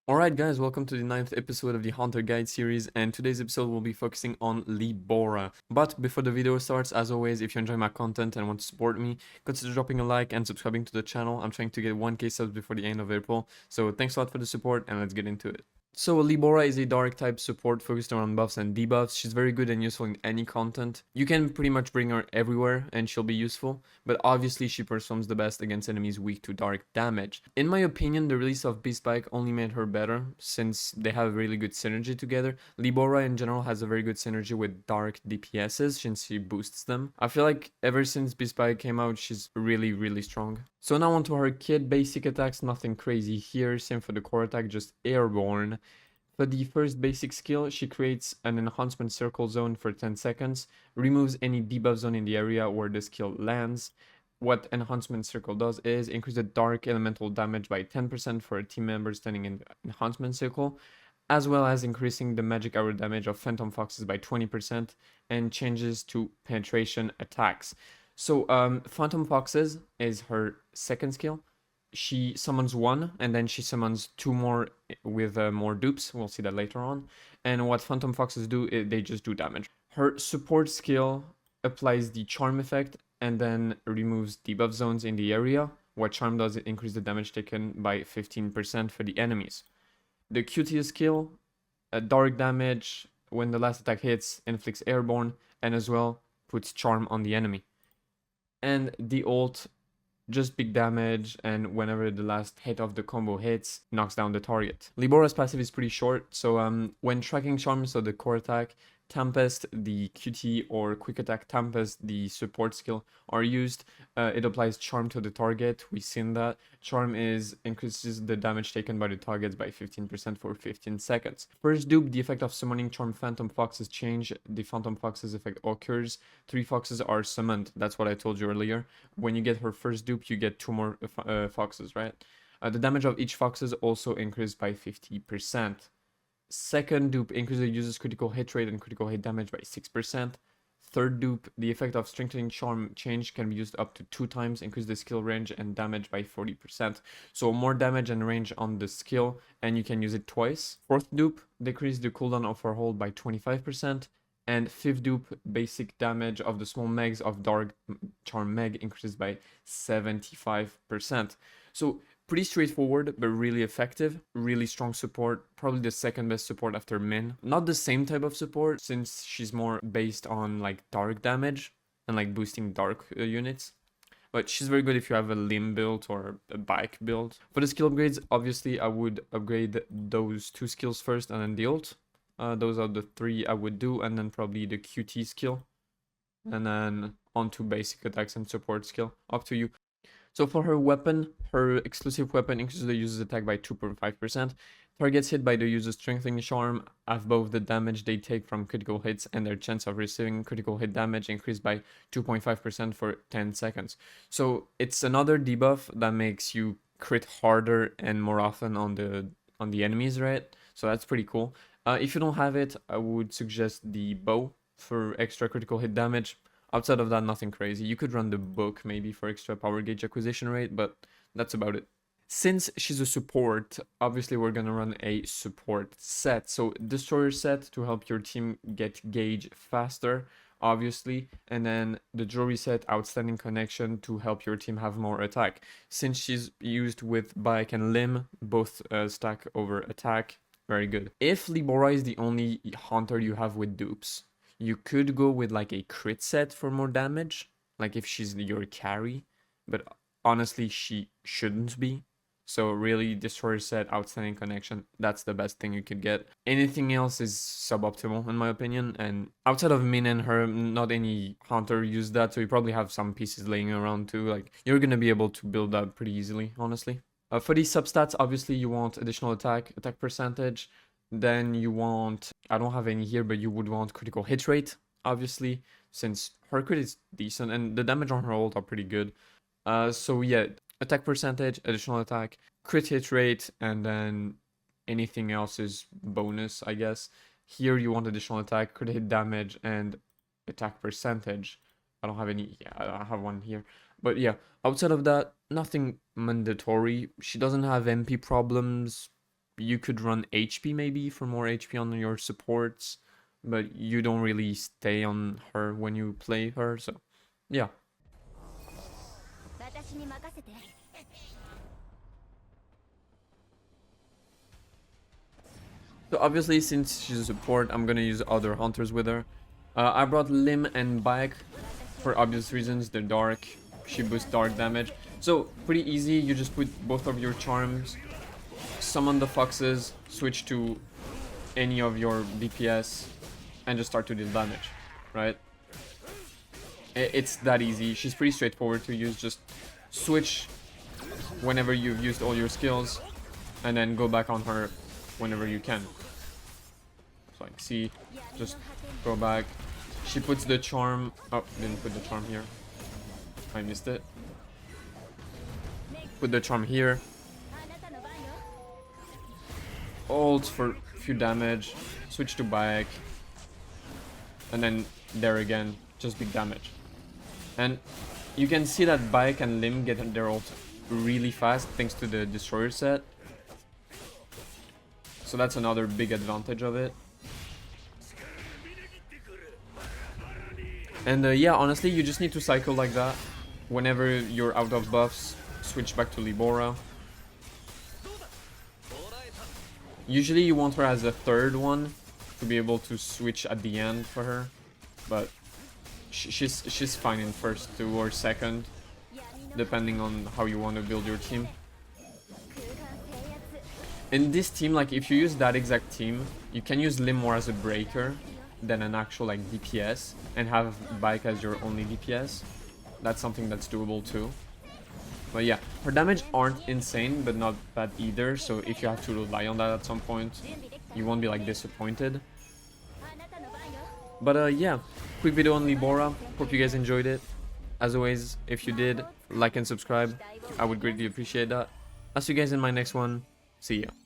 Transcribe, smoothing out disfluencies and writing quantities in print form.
Alright guys, welcome to the 9th episode of the Hunter Guide series, and today's episode will be focusing on Bora. But before the video starts, as always, if you enjoy my content and want to support me, consider dropping a like and subscribing to the channel. I'm trying to get 1k subs before the end of April, so thanks a lot for the support and let's get into it. So Bora is a dark type support focused around buffs and debuffs. She's very good and useful in any content. You can pretty much bring her everywhere and she'll be useful, but obviously she performs the best against enemies weak to dark damage. In my opinion, the release of Beast Bike only made her better since they have a really good synergy together. Bora in general has a very good synergy with dark DPSs since she boosts them. I feel like ever since Beast Bike came out, she's really strong. So now onto her kit. Basic attacks, nothing crazy here. Same for the core attack, just airborne. For the first basic skill, she creates an enhancement circle zone for 10 seconds, removes any debuff zone in the area where the skill lands. What enhancement circle does is increase the dark elemental damage by 10% for a team member standing in the enhancement circle, as well as increasing the magic arrow damage of phantom foxes by 20% and changes to penetration attacks. So phantom foxes is her second skill. She summons one and then she summons two more with more dupes. We'll see that later on. And what phantom foxes do is they just do damage. Her support skill applies the charm effect and then removes debuff zones in the area. What charm does, it increases the damage taken by 15% for the enemies. The QT skill, dark damage when the last attack hits, inflicts airborne, and as well puts charm on the enemy. And the ult, just big damage, and whenever the last hit of the combo hits, knocks down the target. Bora's passive is pretty short, so when tracking charms, so the core attack, Tempest, the QT, or Quick Attack Tempest, the support skill, are used. It applies Charm to the target. We've seen that. Charm increases the damage taken by the targets by 15% for 15 seconds. First dupe, the effect of summoning Charm Phantom Foxes change. The Phantom Foxes effect occurs. 3 foxes are summoned. That's what I told you earlier. When you get her first dupe, you get 2 more foxes, right? The damage of each foxes also increased by 50%. Second dupe increases the user's critical hit rate and critical hit damage by 6%. Third dupe, the effect of strengthening charm change can be used up to 2 times, increase the skill range and damage by 40%. So more damage and range on the skill, and you can use it twice. Fourth dupe, decrease the cooldown of her hold by 25%. And fifth dupe, basic damage of the small megs of Dark Charm Meg increases by 75%. So pretty straightforward, but really effective. Really strong support. Probably the second best support after Min. Not the same type of support, since she's more based on like dark damage and like boosting dark units. But she's very good if you have a limb build or a bike build. For the skill upgrades, obviously I would upgrade those 2 skills first and then the ult. Those are the 3 I would do, and then probably the QT skill. And then onto basic attacks and support skill. Up to you. So for her weapon, her exclusive weapon increases the user's attack by 2.5%. Targets hit by the user's strengthening charm have both the damage they take from critical hits and their chance of receiving critical hit damage increased by 2.5% for 10 seconds. So it's another debuff that makes you crit harder and more often on the enemies, right? So that's pretty cool. If you don't have it, I would suggest the bow for extra critical hit damage. Outside of that, nothing crazy. You could run the book maybe for extra power gauge acquisition rate, but that's about it. Since she's a support, obviously we're gonna run a support set. So destroyer set to help your team get gauge faster, obviously, and then the jewelry set, outstanding connection, to help your team have more attack. Since she's used with bike and limb, both stack over attack, very good. If Bora is the only hunter you have with dupes, you could go with like a crit set for more damage, like if she's your carry, but honestly she shouldn't be. So really, destroyer set, outstanding connection, that's the best thing you could get. Anything else is suboptimal in my opinion, and outside of Min and her, not any hunter used that, so you probably have some pieces laying around too. Like, you're gonna be able to build that pretty easily, honestly. For these substats, obviously you want additional attack percentage, then you want, I don't have any here, but you would want critical hit rate, obviously, since her crit is decent and the damage on her ult are pretty good. So yeah, attack percentage, additional attack, crit hit rate, and then anything else is bonus, I guess. Here you want additional attack, crit hit damage, and attack percentage. I don't have any, yeah, I don't have one here. But yeah, outside of that, nothing mandatory. She doesn't have MP problems. you could run HP maybe for more HP on your supports, but you don't really stay on her when you play her, so yeah. So obviously, since she's a support, I'm gonna use other hunters with her. I brought Lim and Bike for obvious reasons. They're dark. She boosts dark damage. So pretty easy. You just put both of your charms, summon the foxes, switch to any of your DPS, and just start to deal damage, right? It's that easy. She's pretty straightforward to use. Just switch whenever you've used all your skills, and then go back on her whenever you can. So like, see, just go back. She puts the charm. Oh, didn't put the charm here. I missed it. Put the charm here. Ult for a few damage. Switch to bike. And then there again, just big damage. And you can see that Bike and Lim get their ult really fast thanks to the destroyer set. So that's another big advantage of it. And yeah, honestly, you just need to cycle like that. Whenever you're out of buffs, switch back to Bora. Usually you want her as a third one to be able to switch at the end for her. But she's fine in first two or second, depending on how you want to build your team. In this team, like if you use that exact team, you can use Lim more as a breaker than an actual like DPS, and have Bike as your only DPS. That's something that's doable too. But yeah, her damage aren't insane, but not bad either. So if you have to rely on that at some point, you won't be like disappointed. But yeah, quick video on Bora. Hope you guys enjoyed it. As always, if you did, like and subscribe. I would greatly appreciate that. I'll see you guys in my next one. See ya.